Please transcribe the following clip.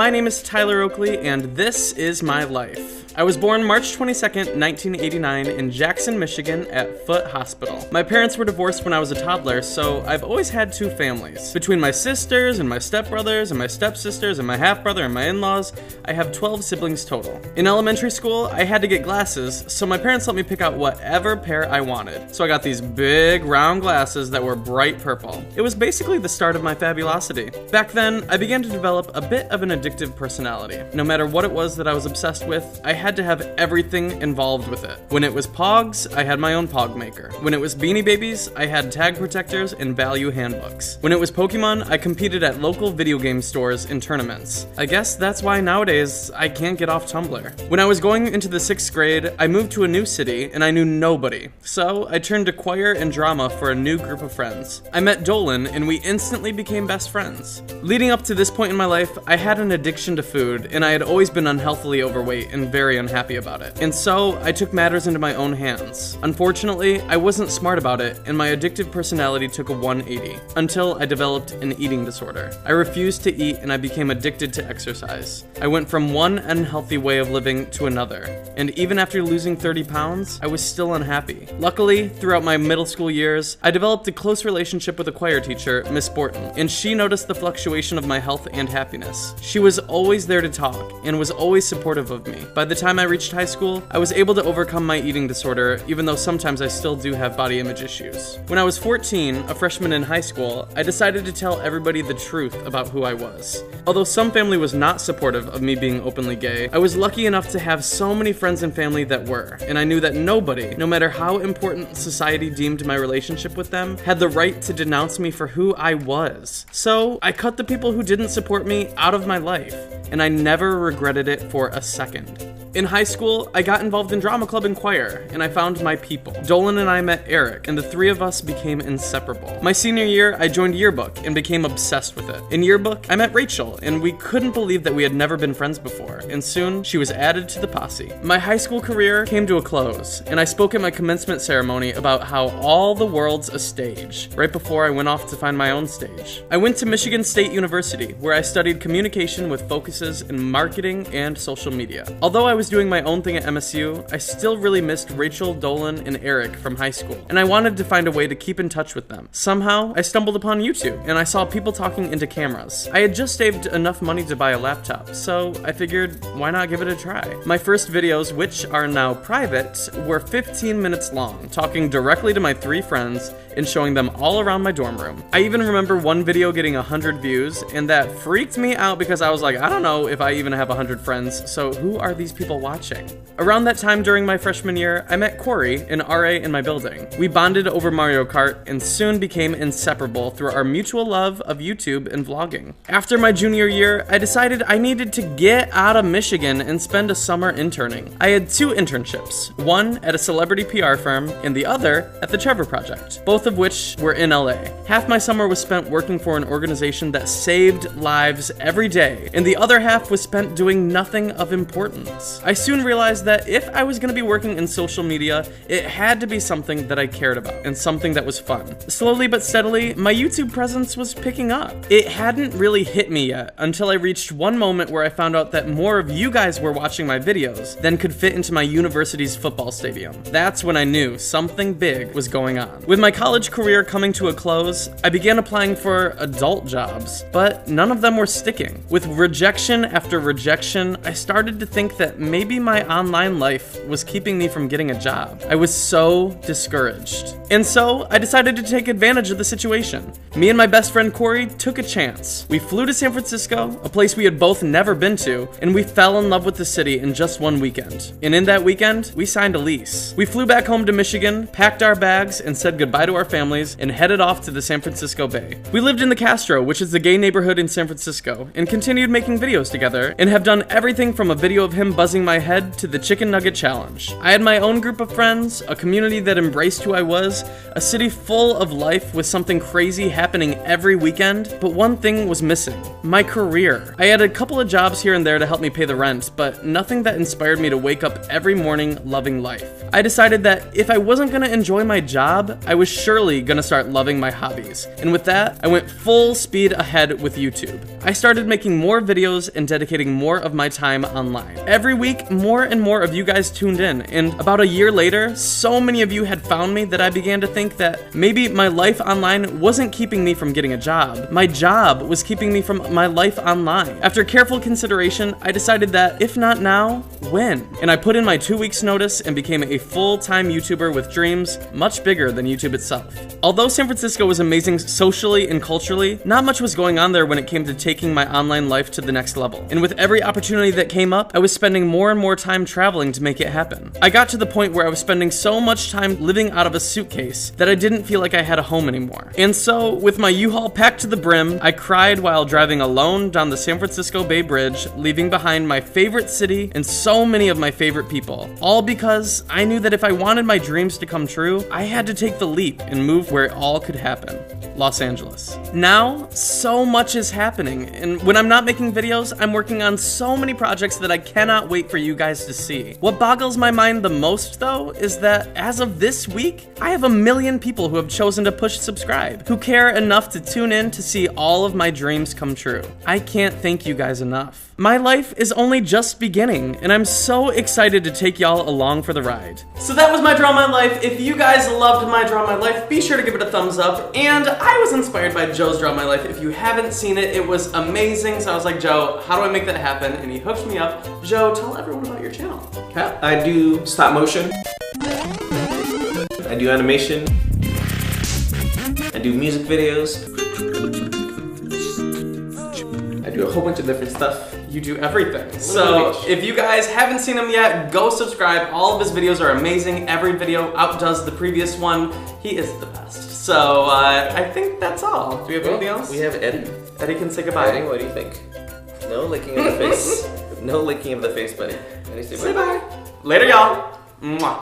My name is Tyler Oakley, and this is my life. I was born March 22nd, 1989 in Jackson, Michigan at Foote Hospital. My parents were divorced when I was a toddler, so I've always had two families. Between my sisters and my stepbrothers and my stepsisters and my half-brother and my in-laws, I have 12 siblings total. In elementary school, I had to get glasses, so my parents let me pick out whatever pair I wanted. So I got these big, round glasses that were bright purple. It was basically the start of my fabulosity. Back then, I began to develop a bit of an addictive personality. No matter what it was that I was obsessed with, I had to have everything involved with it. When it was Pogs, I had my own Pog maker. When it was Beanie Babies, I had tag protectors and value handbooks. When it was Pokemon, I competed at local video game stores in tournaments. I guess that's why nowadays I can't get off Tumblr. When I was going into the 6th grade, I moved to a new city and I knew nobody. So I turned to choir and drama for a new group of friends. I met Dolan and we instantly became best friends. Leading up to this point in my life, I had an addiction to food and I had always been unhealthily overweight and very unhappy about it. And so I took matters into my own hands. Unfortunately, I wasn't smart about it and my addictive personality took a 180 until I developed an eating disorder. I refused to eat and I became addicted to exercise. I went from one unhealthy way of living to another. And even after losing 30 pounds, I was still unhappy. Luckily, throughout my middle school years, I developed a close relationship with a choir teacher, Miss Borton, and she noticed the fluctuation of my health and happiness. She was always there to talk and was always supportive of me. By the time I reached high school, I was able to overcome my eating disorder, even though sometimes I still do have body image issues. When I was 14, a freshman in high school, I decided to tell everybody the truth about who I was. Although some family was not supportive of me being openly gay, I was lucky enough to have so many friends and family that were, and I knew that nobody, no matter how important society deemed my relationship with them, had the right to denounce me for who I was. So I cut the people who didn't support me out of my life, and I never regretted it for a second. In high school, I got involved in drama club and choir, and I found my people. Dolan and I met Eric, and the three of us became inseparable. My senior year, I joined yearbook and became obsessed with it. In yearbook, I met Rachel, and we couldn't believe that we had never been friends before, and soon she was added to the posse. My high school career came to a close, and I spoke at my commencement ceremony about how all the world's a stage, right before I went off to find my own stage. I went to Michigan State University, where I studied communication with focuses in marketing and social media. Although I was doing my own thing at MSU, I still really missed Rachel, Dolan, and Eric from high school, and I wanted to find a way to keep in touch with them. Somehow, I stumbled upon YouTube, and I saw people talking into cameras. I had just saved enough money to buy a laptop, so I figured, why not give it a try? My first videos, which are now private, were 15 minutes long, talking directly to my three friends and showing them all around my dorm room. I even remember one video getting 100 views, and that freaked me out because I was like, I don't know if I even have 100 friends, so who are these people watching? Around that time during my freshman year, I met Corey, an RA in my building. We bonded over Mario Kart and soon became inseparable through our mutual love of YouTube and vlogging. After my junior year, I decided I needed to get out of Michigan and spend a summer interning. I had two internships, one at a celebrity PR firm and the other at the Trevor Project, both of which were in LA. Half my summer was spent working for an organization that saved lives every day, and the other half was spent doing nothing of importance. I soon realized that if I was going to be working in social media, it had to be something that I cared about and something that was fun. Slowly but steadily, my YouTube presence was picking up. It hadn't really hit me yet until I reached one moment where I found out that more of you guys were watching my videos than could fit into my university's football stadium. That's when I knew something big was going on. With my college career coming to a close, I began applying for adult jobs, but none of them were sticking. With rejection after rejection, I started to think that maybe my online life was keeping me from getting a job. I was so discouraged. And so I decided to take advantage of the situation. Me and my best friend Corey took a chance. We flew to San Francisco, a place we had both never been to, and we fell in love with the city in just one weekend. And in that weekend, we signed a lease. We flew back home to Michigan, packed our bags, and said goodbye to our families, and headed off to the San Francisco Bay. We lived in the Castro, which is the gay neighborhood in San Francisco, and continued making videos together, and have done everything from a video of him buzzing losing my head to the chicken nugget challenge. I had my own group of friends, a community that embraced who I was, a city full of life with something crazy happening every weekend, but one thing was missing: my career. I had a couple of jobs here and there to help me pay the rent, but nothing that inspired me to wake up every morning loving life. I decided that if I wasn't gonna enjoy my job, I was surely gonna start loving my hobbies. And with that, I went full speed ahead with YouTube. I started making more videos and dedicating more of my time online. Every week, more and more of you guys tuned in, and about a year later, so many of you had found me that I began to think that maybe my life online wasn't keeping me from getting a job. My job was keeping me from my life online. After careful consideration, I decided that if not now, when? And I put in my 2 weeks notice and became a full-time YouTuber with dreams much bigger than YouTube itself. Although San Francisco was amazing socially and culturally, not much was going on there when it came to taking my online life to the next level. And with every opportunity that came up, I was spending more and more time traveling to make it happen. I got to the point where I was spending so much time living out of a suitcase that I didn't feel like I had a home anymore. And so, with my U-Haul packed to the brim, I cried while driving alone down the San Francisco Bay Bridge, leaving behind my favorite city and so many of my favorite people. All because I knew that if I wanted my dreams to come true, I had to take the leap and move where it all could happen: Los Angeles. Now, so much is happening, and when I'm not making videos, I'm working on so many projects that I cannot wait for you guys to see. What boggles my mind the most, though, is that as of this week, I have 1 million people who have chosen to push subscribe, who care enough to tune in to see all of my dreams come true. I can't thank you guys enough. My life is only just beginning, and I'm so excited to take y'all along for the ride. So that was my Draw My Life. If you guys loved my Draw My Life, be sure to give it a thumbs up. And I was inspired by Joe's Draw My Life. If you haven't seen it, it was amazing. So I was like, Joe, how do I make that happen? And he hooked me up. Joe, tell everyone about your channel. Okay. I do stop motion. I do animation. I do music videos. I do a whole bunch of different stuff. You do everything. So if you guys haven't seen him yet, go subscribe. All of his videos are amazing. Every video outdoes the previous one. He is the best. So I think that's all. Do we have anything else? We have Eddie. Eddie can say goodbye. Eddie, what do you think? No licking of the face. No licking of the face, buddy. Eddie, say bye. Later, y'all. Mwah.